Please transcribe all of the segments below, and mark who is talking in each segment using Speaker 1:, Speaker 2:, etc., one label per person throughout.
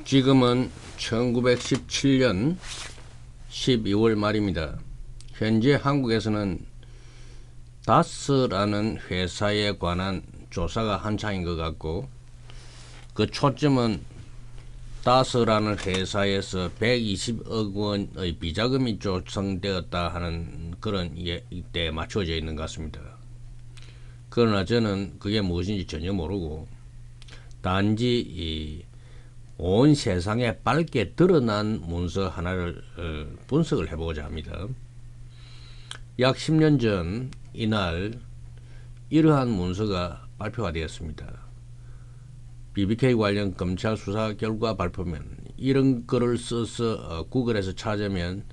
Speaker 1: 지금은 1917년 12월 말입니다. 현재 한국에서는 다스라는 회사에 관한 조사가 한창인 것 같고, 그 초점은 다스라는 회사에서 120억 원의 비자금이 조성되었다 하는 그런 때에 맞춰져 있는 것 같습니다. 그러나 저는 그게 무엇인지 전혀 모르고, 단지 온 세상에 밝게 드러난 문서 하나를 분석을 해보고자 합니다. 약 10년 전 이날 이러한 문서가 발표가 되었습니다. BBK 관련 검찰 수사 결과 발표면 이런 글을 써서 구글에서 찾으면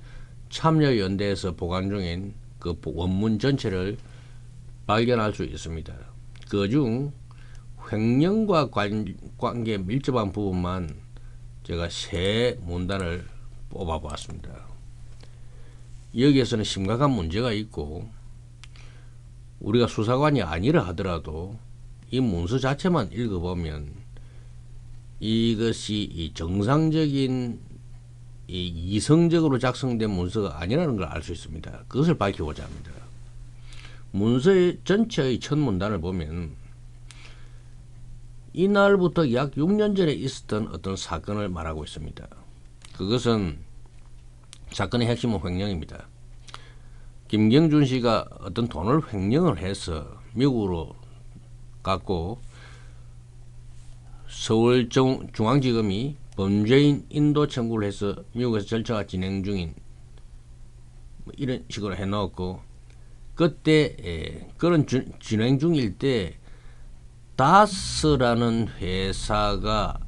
Speaker 1: 참여연대에서 보관 중인 그 원문 전체를 발견할 수 있습니다. 그중 횡령과 관계 밀접한 부분만 제가 세 문단을 뽑아보았습니다. 여기에서는 심각한 문제가 있고, 우리가 수사관이 아니라 하더라도 이 문서 자체만 읽어보면 이것이 이 정상적인 이성적으로 작성된 문서가 아니라는 걸 알 수 있습니다. 그것을 밝히고자 합니다. 문서의 전체의 첫 문단을 보면 이날부터 약 6년 전에 있었던 어떤 사건을 말하고 있습니다. 그것은 사건의 핵심은 횡령입니다. 김경준 씨가 어떤 돈을 횡령을 해서 미국으로 갔고, 서울중앙지검이 범죄인 인도 청구를 해서 미국에서 절차가 진행 중인 이런 식으로 해놓고, 그때 그런 진행 중일 때 다스라는 회사가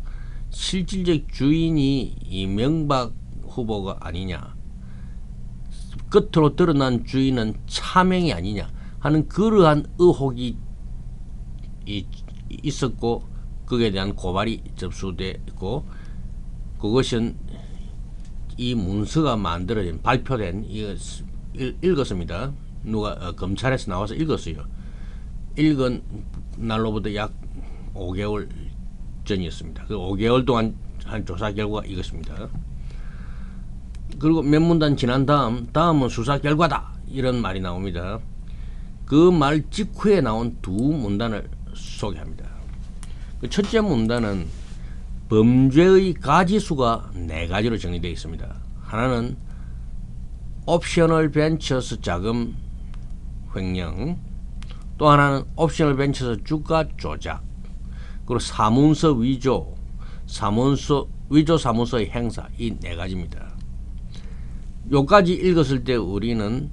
Speaker 1: 실질적 주인이 이명박 후보가 아니냐, 끝으로 드러난 주인은 차명이 아니냐 하는 그러한 의혹이 있었고, 거기에 대한 고발이 접수됐고, 그것은 이 문서가 만들어진 발표된 읽었습니다. 누가 검찰에서 나와서 읽었어요. 읽은 날로부터 약 5개월 전이었습니다. 그 5개월 동안 한 조사 결과가 이것입니다. 그리고 몇 문단 지난 다음은 수사 결과다 이런 말이 나옵니다. 그 말 직후에 나온 두 문단을 소개합니다. 그 첫째 문단은 범죄의 가지수가 4가지로 정리되어 있습니다. 하나는 옵셔널 벤처스 자금 횡령, 또 하나는 옵셔널 벤처스 주가 조작, 그리고 사문서 위조, 위조 사문서의 행사, 이 4가지입니다. 요까지 읽었을 때 우리는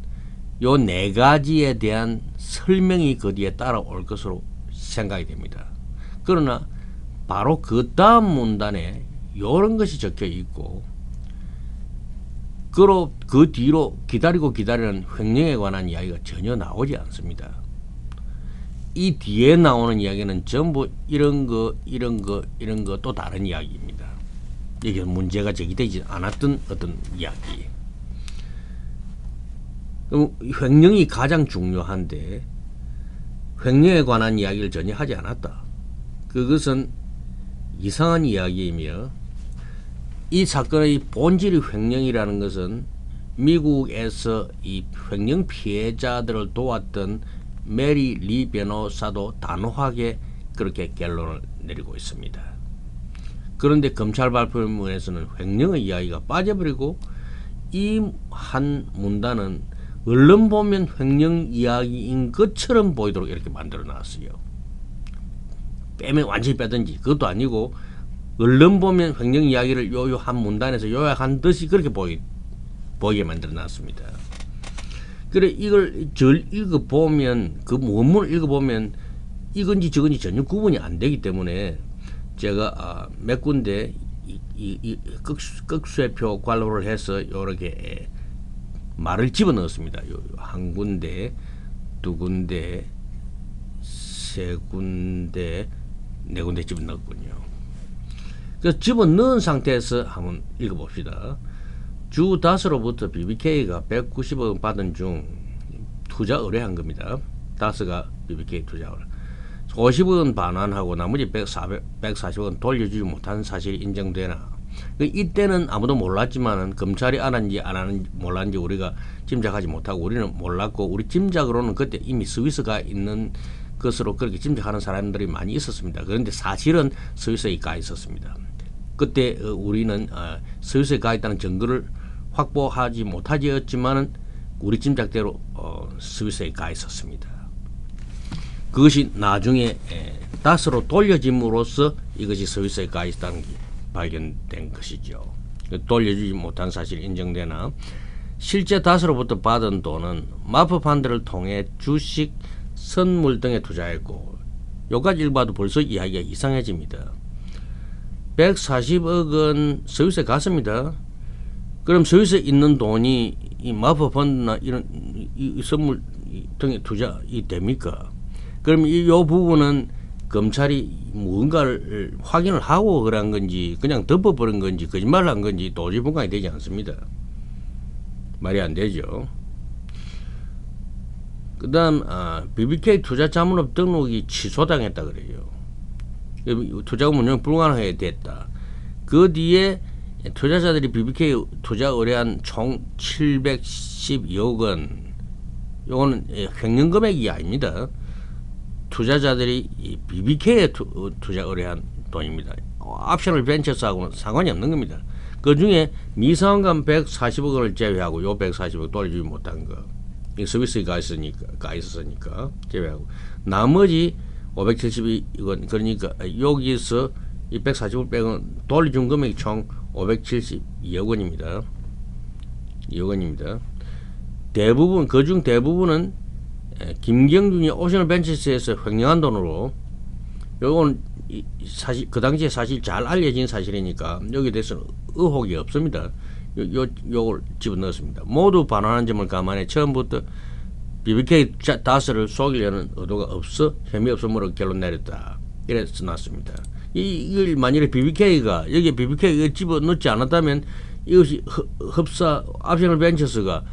Speaker 1: 요 4가지에 대한 설명이 그 뒤에 따라올 것으로 생각이 됩니다. 그러나 바로 그 다음 문단에 이런 것이 적혀 있고, 그 뒤로 기다리는 횡령에 관한 이야기가 전혀 나오지 않습니다. 이 뒤에 나오는 이야기는 전부 이런 거 또 다른 이야기입니다. 이게 문제가 제기되지 않았던 어떤 이야기. 횡령이 가장 중요한데 횡령에 관한 이야기를 전혀 하지 않았다. 그것은 이상한 이야기이며, 이 사건의 본질이 횡령이라는 것은 미국에서 이 횡령 피해자들을 도왔던 메리 리 변호사도 단호하게 그렇게 결론을 내리고 있습니다. 그런데 검찰 발표문에서는 횡령의 이야기가 빠져버리고, 이 한 문단은 얼른 보면 횡령 이야기인 것처럼 보이도록 이렇게 만들어 놨어요. 빼면 완전히 빼든지 그것도 아니고, 얼른 보면 횡령 이야기를 요 한 문단에서 요약한 듯이 그렇게 보이게 만들어 놨습니다. 그래, 이걸 읽어보면, 그 원문을 읽어보면 이건지 저건지 전혀 구분이 안 되기 때문에 제가 몇 군데 극수표 관로를 해서 이렇게 말을 집어넣었습니다. 한 군데, 두 군데, 세 군데, 네 군데 집어넣었군요. 그래서 집어넣은 상태에서 한번 읽어봅시다. 주 다스로부터 BBK가 190억 받은 중 투자 의뢰한 겁니다. 다스가 BBK 투자를 50억은 반환하고 나머지 140억은 돌려주지 못한 사실이 인정되나, 이때는 아무도 몰랐지만은 검찰이 알았는지 안 하는지 몰랐는지 우리가 짐작하지 못하고 우리는 몰랐고 우리 짐작으로는 그때 이미 스위스가 있는 것으로 그렇게 짐작하는 사람들이 많이 있었습니다. 그런데 사실은 스위스에 가 있었습니다. 그때 우리는 스위스에 가 있다는 증거를 확보하지 못하지였지만은 우리 짐작대로 스위스에 가 있었습니다. 그것이 나중에 다스로 돌려짐으로써 이것이 스위스에 가 있다는 게 발견된 것이죠. 돌려주지 못한 사실이 인정되나 실제 다스로부터 받은 돈은 마법판들을 통해 주식, 선물 등에 투자했고 여기까지 읽어봐도 벌써 이야기가 이상해집니다. 140억 원 스위스에 갔습니다. 그럼 스위스에 있는 돈이 이 마법펀드나 이런 이 선물 등에 투자이 됩니까? 그럼 이 부분은 검찰이 무언가를 확인을 하고 그런 건지 그냥 덮어버린 건지 거짓말을 한 건지 도저히 분간이 되지 않습니다. 말이 안 되죠. 그 다음 BBK 투자자문업 등록이 취소당했다 그래요. 투자금 운영 불가능하게 됐다. 그 뒤에 투자자들이 BBK 투자 의뢰한 총 712억 원 이거는 횡령 금액이 아닙니다. 투자자들이 BBK에 투자 의뢰한 돈입니다. 옵셔널 벤처스하고는 상관이 없는 겁니다. 그 중에 미상환금 140억 원을 제외하고 요 140억 돌려주지 못한 거 스위스에 가 있었으니까 제외하고 나머지 572원 그러니까 여기서 이 140억 빼고는 돌려준 금액이 총 572억 원입니다. 2억 원입니다. 대부분 그중 대부분은 김경준이 오셔널 벤처스에서 횡령한 돈으로 요건 사실 그 당시에 사실 잘 알려진 사실이니까 여기에 대해서는 의혹이 없습니다. 요걸 집어넣었습니다. 모두 반환한 점을 감안해 처음부터 BBK 다스를 속이려는 의도가 없어 혐의 없음으로 결론 내렸다. 이래서 났습니다. 이걸 만일에 BBK가 여기에 BBK가 집어넣지 않았다면 이것이 흡사 옵셔널 벤처스가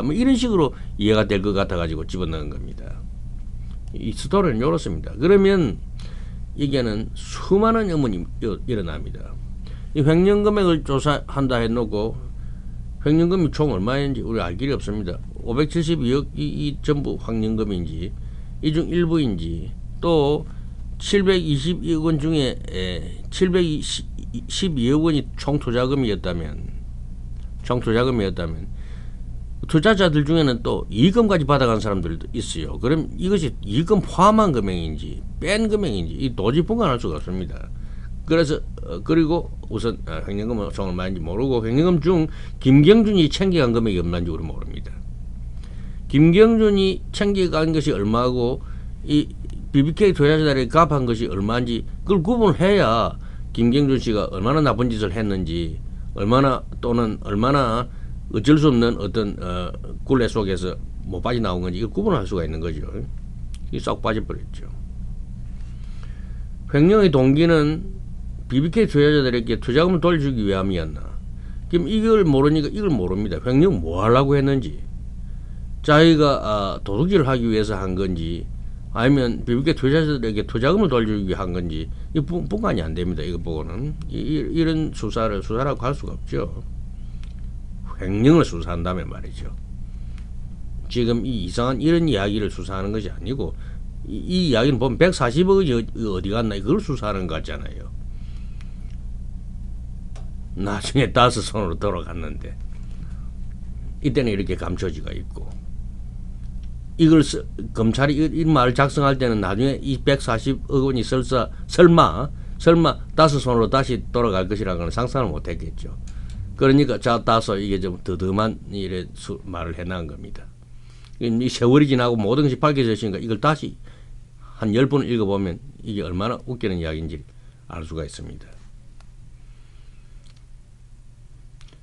Speaker 1: 뭐 이런 식으로 이해가 될 것 같아 가지고 집어넣은 겁니다. 이 스토리는 이렇습니다. 그러면 이게는 수많은 의문이 일어납니다. 이 횡령 금액을 조사한다 해놓고 횡령금이 총 얼마인지 우리 알 길이 없습니다. 572억 이 전부 횡령금인지 이 중 일부인지 또 722억 원 중에 712억 원이 총 투자금이었다면 투자자들 중에는 또 이익금까지 받아간 사람들도 있어요. 그럼 이것이 이익금 포함한 금액인지 뺀 금액인지 이 도저히 분간할 수가 없습니다. 그래서 그리고 우선 횡령금은 총 얼마인지 모르고 횡령금 중 김경준이 챙겨간 금액이 얼마인지 우리 모릅니다. 김경준이 챙겨간 것이 얼마고 이 BBK 투자자들이 갚은 것이 얼마인지 그걸 구분해야 김경준 씨가 얼마나 나쁜 짓을 했는지 얼마나 어쩔 수 없는 어떤 굴레 속에서 못 빠져나온 건지 이걸 구분할 수가 있는 거죠. 이게 쏙 빠져버렸죠. 횡령의 동기는 BBK 투자자들에게 투자금을 돌려주기 위함이었나? 그럼 이걸 모르니까 이걸 모릅니다. 횡령 뭐 하려고 했는지 자기가 도둑질을 하기 위해서 한 건지 아니면 BBK 투자자들에게 투자금을 돌려주기 위한 건지 이 분간이 안 됩니다. 이거 보고는 이런 수사라고 할 수가 없죠. 횡령을 수사한다면 말이죠. 지금 이 이상한 이런 이야기를 수사하는 것이 아니고 이 이야기는 보면 140억이 어디 갔나 그걸 수사하는 것 같잖아요. 나중에 다스 손으로 돌아갔는데 이때는 이렇게 감춰지가 있고 이걸 검찰이 이 말을 작성할 때는 나중에 이 140억 원이 설마 다스 손으로 다시 돌아갈 것이라는 건 상상을 못했겠죠. 그러니까 따서 이게 좀 더듬한 이래 말을 해놓은 겁니다. 이 세월이 지나고 모든 것이 밝혀졌으니까 이걸 다시 한 10번을 읽어보면 이게 얼마나 웃기는 이야기인지 알 수가 있습니다.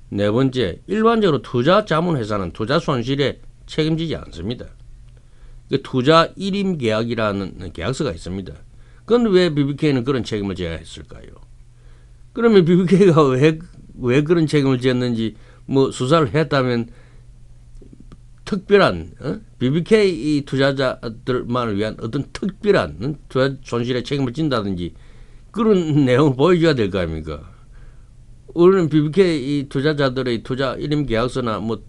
Speaker 1: 네 번째, 일반적으로 투자 자문회사는 투자 손실에 책임지지 않습니다. 투자 일임 계약이라는 계약서가 있습니다. 그런데 왜 BBK는 그런 책임을 져야 했을까요? 그러면 BBK가 왜 그런 책임을 졌는지 뭐 수사를 했다면 특별한 BBK 투자자들만을 위한 어떤 특별한 투자 손실에 책임을 진다든지 그런 내용을 보여줘야 될 거 아닙니까? 우리는 BBK 이 투자자들의 투자 일임 계약서나 뭐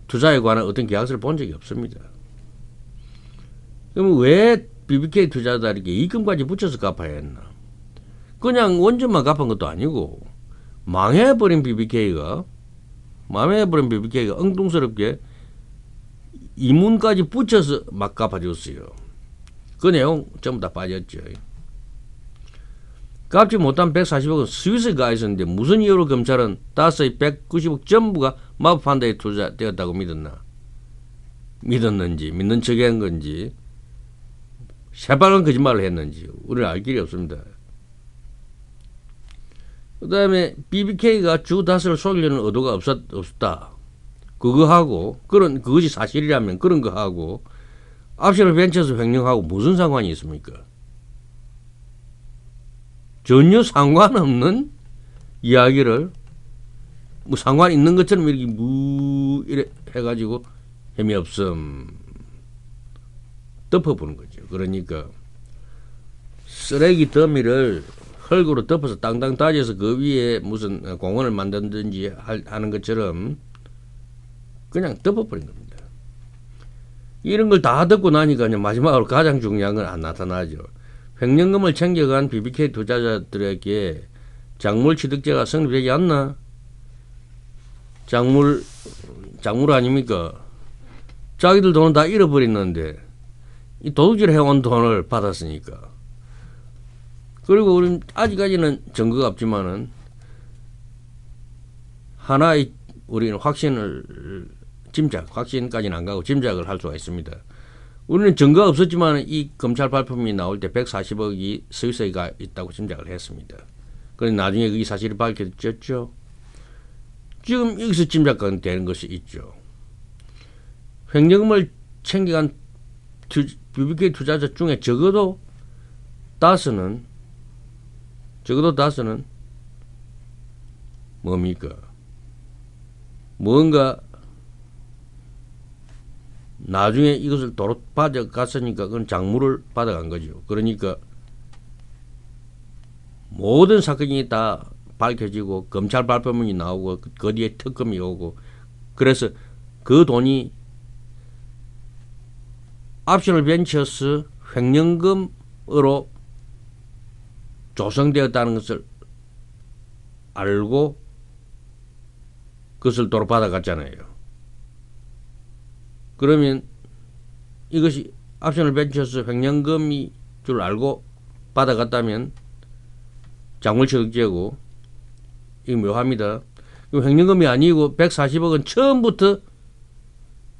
Speaker 1: 투자에 관한 어떤 계약서를 본 적이 없습니다. 그럼 왜 BBK 투자자들에게 입금까지 붙여서 갚아야 했나? 그냥 원전만 갚은 것도 아니고 망해버린 BBK가 엉뚱스럽게 이문까지 붙여서 막 갚아줬어요. 그 내용 전부 다 빠졌죠. 갚지 못한 140억은 스위스에 가 있었는데 무슨 이유로 검찰은 다스의 190억 전부가 마법 판다에 투자되었다고 믿었는지 믿는 척한 건지 새빨간 거짓말을 했는지 우리는 알 길이 없습니다. 그 다음에 BBK가 주 다스를 속이려는 의도가 없었다. 그것이 사실이라면 그런 거 하고 압시를 벤처스 횡령하고 무슨 상관이 있습니까? 전혀 상관없는 이야기를 뭐 상관 있는 것처럼 이래 해가지고 혐의 없음 덮어보는 거죠. 그러니까 쓰레기 더미를 흙으로 덮어서 땅땅 따져서 그 위에 무슨 공원을 만든든지 하는 것처럼 그냥 덮어버린 겁니다. 이런 걸 다 듣고 나니까 마지막으로 가장 중요한 건 안 나타나죠. 횡령금을 챙겨간 BBK 투자자들에게 작물 취득제가 성립되지 않나? 작물 아닙니까? 자기들 돈은 다 잃어버렸는데 이 도둑질 해온 돈을 받았으니까. 그리고 우리는 아직까지는 증거가 없지만은 하나의 우리는 확신까지는 안 가고 짐작을 할 수가 있습니다. 우리는 증거가 없었지만 이 검찰 발표문이 나올 때 140억이 스위스에 가 있다고 짐작을 했습니다. 그런데 나중에 이 사실이 밝혀졌죠. 지금 여기서 짐작이 되는 것이 있죠. 횡령금을 챙겨간 BBK 투자자 중에 적어도 다스는 뭡니까? 뭔가 나중에 이것을 도로 받아갔으니까 그건 작물을 받아간 거죠. 그러니까 모든 사건이 다 밝혀지고 검찰 발표문이 나오고 그 뒤에 특검이 오고 그래서 그 돈이 압시를 벤처스 횡령금으로 조성되었다는 것을 알고 그것을 도로 받아갔잖아요. 그러면 이것이 압시를 벤처스 횡령금이 줄 알고 받아갔다면 작물취득제고 이거 묘합니다. 이거 횡령금이 아니고 140억은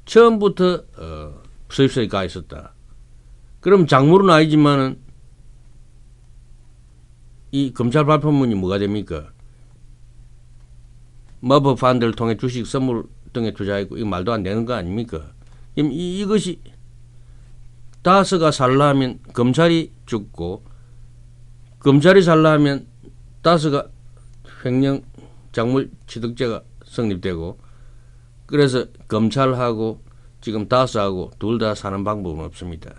Speaker 1: 처음부터 수입서에 가 있었다. 그럼 작물은 아니지만은 이 검찰 발표문이 뭐가 됩니까? 마법 펀드를 통해 주식 선물 등에 투자했고 이거 말도 안 되는 거 아닙니까? 그럼 이것이 다스가 살라면 검찰이 죽고 검찰이 살라면 다스가 횡령 작물 취득제가 성립되고 그래서 검찰하고 지금 다스하고 둘 다 사는 방법은 없습니다.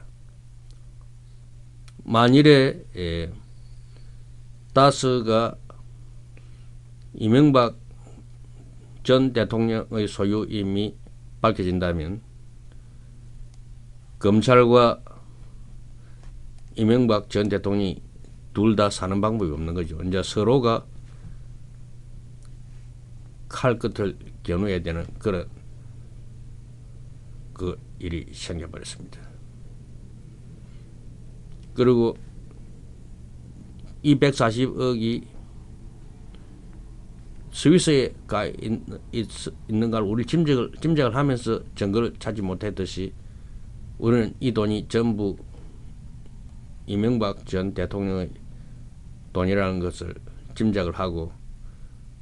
Speaker 1: 만일에 다스가 이명박 전 대통령의 소유임이 밝혀진다면 검찰과 이명박 전 대통령이 둘 다 사는 방법이 없는 거죠. 이제 서로가 칼 끝을 겨누어야 되는 그런 그 일이 생겨버렸습니다. 그리고 이 140억이 스위스에 가 있는 걸 우리 짐작을 하면서 증거를 찾지 못했듯이 우리는 이 돈이 전부 이명박 전 대통령의 돈이라는 것을 짐작을 하고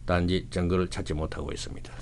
Speaker 1: 단지 증거를 찾지 못하고 있습니다.